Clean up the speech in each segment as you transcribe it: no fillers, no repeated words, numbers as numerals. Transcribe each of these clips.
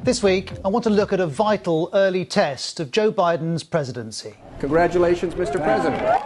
This week, I want to look at a vital early test of Joe Biden's presidency. Congratulations, Mr. President.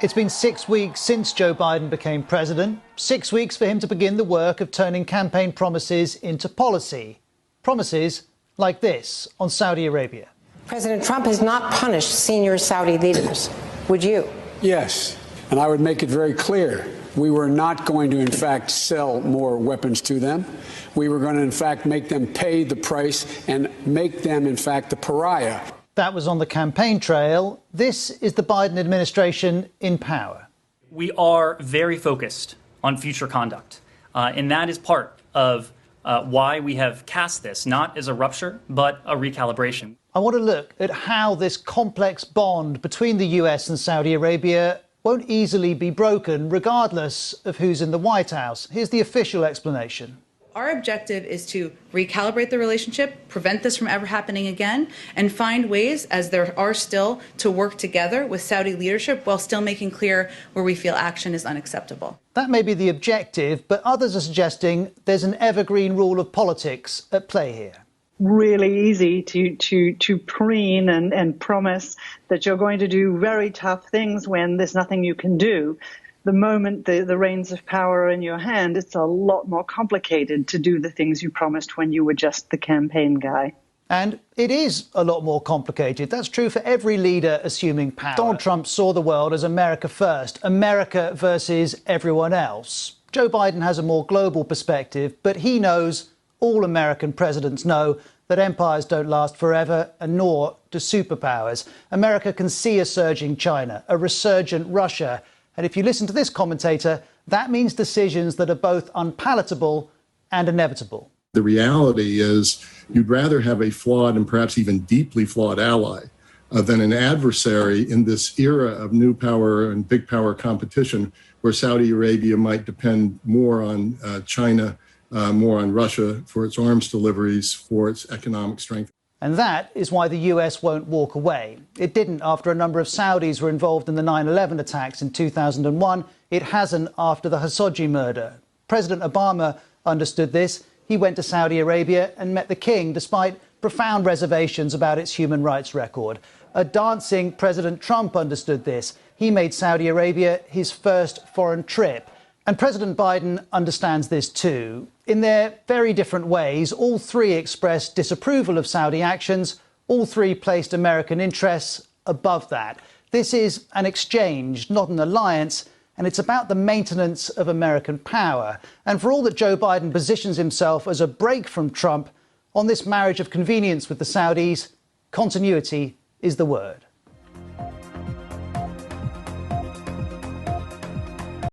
It's been 6 weeks since Joe Biden became president, 6 weeks for him to begin the work of turning campaign promises into policy. Promises like this on Saudi Arabia. President Trump has not punished senior Saudi leaders. Would you? Yes, and I would make it very clear. We were not going to, in fact, sell more weapons to them. We were going to, in fact, make them pay the price and make them, in fact, the pariah. That was on the campaign trail. This is the Biden administration in power. We are very focused on future conduct, and that is part of why we have cast this, not as a rupture, but a recalibration. I want to look at how this complex bond between the US and Saudi Arabia won't easily be broken, regardless of who's in the White House. Here's the official explanation. Our objective is to recalibrate the relationship, prevent this from ever happening again, and find ways, as there are still, to work together with Saudi leadership while still making clear where we feel action is unacceptable. That may be the objective, but others are suggesting there's an evergreen rule of politics at play here. Really easy to preen and promise that you're going to do very tough things when there's nothing you can do. The moment the reins of power are in your hand, it's a lot more complicated to do the things you promised when you were just the campaign guy. And it is a lot more complicated. That's true for every leader assuming power. Donald Trump saw the world as America first, America versus everyone else. Joe Biden has a more global perspective, but he knows, all American presidents know, that empires don't last forever, and nor do superpowers. America can see a surging China, a resurgent Russia. And if you listen to this commentator, that means decisions that are both unpalatable and inevitable. The reality is you'd rather have a flawed and perhaps even deeply flawed ally than an adversary in this era of new power and big power competition, where Saudi Arabia might depend more on China, more on Russia for its arms deliveries, for its economic strength. And that is why the US won't walk away. It didn't after a number of Saudis were involved in the 9/11 attacks in 2001. It hasn't after the Khashoggi murder. President Obama understood this. He went to Saudi Arabia and met the king, despite profound reservations about its human rights record. A dancing President Trump understood this. He made Saudi Arabia his first foreign trip. And President Biden understands this too. In their very different ways, all three expressed disapproval of Saudi actions. All three placed American interests above that. This is an exchange, not an alliance, and it's about the maintenance of American power. And for all that Joe Biden positions himself as a break from Trump, on this marriage of convenience with the Saudis, continuity is the word.